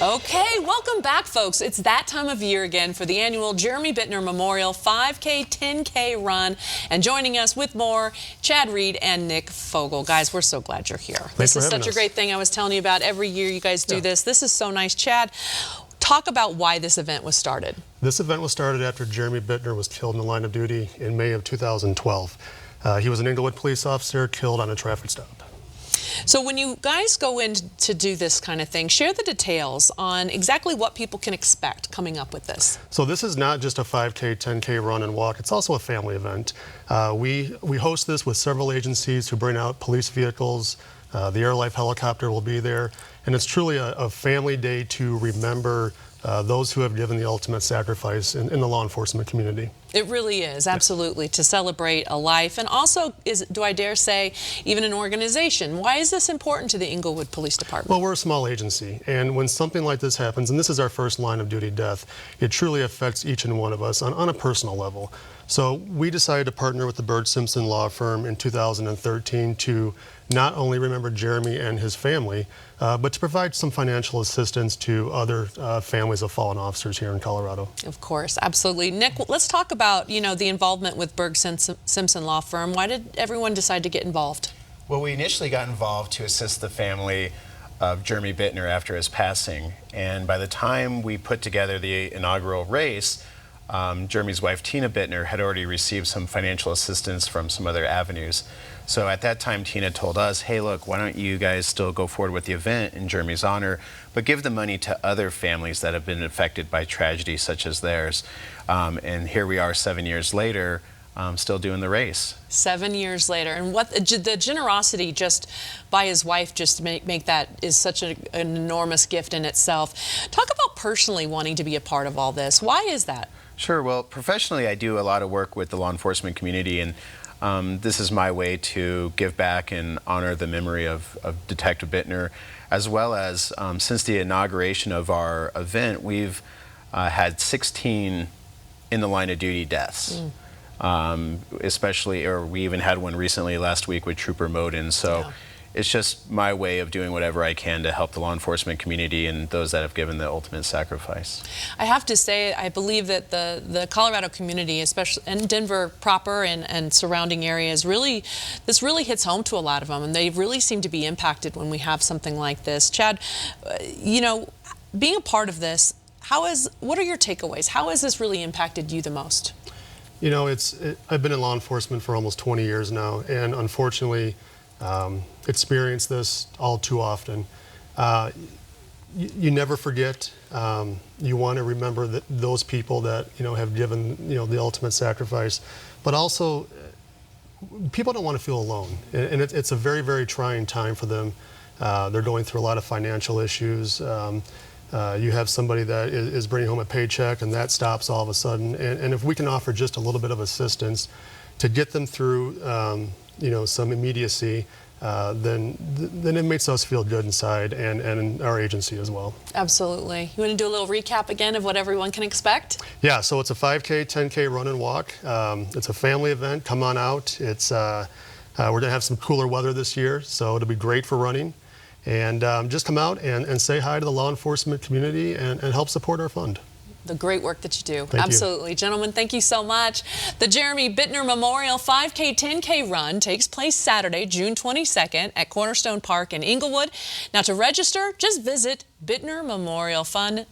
Okay, welcome back, folks. It's that time of year again for the annual Jeremy Bitner Memorial 5K, 10K run. And joining us with more, Chad Reed and Nick Fogel. Guys, we're so glad you're here. This is such a great thing I was telling you about. Every year you guys do this. This is so nice. Chad, talk about why this event was started. This event was started after Jeremy Bitner was killed in the line of duty in May of 2012. He was an Inglewood police officer killed on a traffic stop. So when you guys go in to do this kind of thing, share the details on exactly what people can expect coming up with this. So this is not just a 5K, 10K run and walk. It's also a family event. We host this with several agencies who bring out police vehicles. The Air Life helicopter will be there. And it's truly a family day to remember those who have given the ultimate sacrifice in the law enforcement community. It really is, absolutely, to celebrate a life. And also, do I dare say, even an organization. Why is this important to the Inglewood Police Department? Well, we're a small agency, and when something like this happens, and this is our first line of duty death, it truly affects each and one of us on a personal level. So we decided to partner with the Bird Simpson law firm in 2013 to not only remember Jeremy and his family, but to provide some financial assistance to other families of fallen officers here in Colorado. Of course, absolutely. Nick, let's talk about, the involvement with Bird Simpson law firm. Why did everyone decide to get involved? Well, we initially got involved to assist the family of Jeremy Bitner after his passing. And by the time we put together the inaugural race, Jeremy's wife, Tina Bitner, had already received some financial assistance from some other avenues. So at that time, Tina told us, hey, look, why don't you guys still go forward with the event in Jeremy's honor, but give the money to other families that have been affected by tragedy such as theirs. And here we are 7 years later, still doing the race. 7 years later. And what the generosity just by his wife just to make that is such an enormous gift in itself. Talk about personally wanting to be a part of all this. Why is that? Sure. Well, professionally, I do a lot of work with the law enforcement community, and this is my way to give back and honor the memory of Detective Bitner, as well as since the inauguration of our event, we've had 16 in the line of duty deaths. Especially, or we even had one recently last week with Trooper Moden. So it's just my way of doing whatever I can to help the law enforcement community and those that have given the ultimate sacrifice. I have to say, I believe that the Colorado community, especially in Denver proper and surrounding areas, this really hits home to a lot of them, and they really seem to be impacted when we have something like this. Chad, being a part of this, what are your takeaways? How has this really impacted you the most? I've been in law enforcement for almost 20 years now, and unfortunately, experience this all too often. You never forget. You want to remember those people that have given the ultimate sacrifice, but also people don't want to feel alone, and it's a very, very trying time for them. They're going through a lot of financial issues. You have somebody that is bringing home a paycheck and that stops all of a sudden. And if we can offer just a little bit of assistance to get them through, some immediacy, then it makes us feel good inside and in our agency as well. Absolutely. You want to do a little recap again of what everyone can expect? Yeah, so it's a 5K, 10K run and walk. It's a family event. Come on out. We're going to have some cooler weather this year, so it'll be great for running. And just come out and say hi to the law enforcement community and help support our fund. The great work that you do. Thank Absolutely. You. Gentlemen, thank you so much. The Jeremy Bitner Memorial 5K, 10K run takes place Saturday, June 22nd at Cornerstone Park in Inglewood. Now to register, just visit BitnerMemorialFund.org.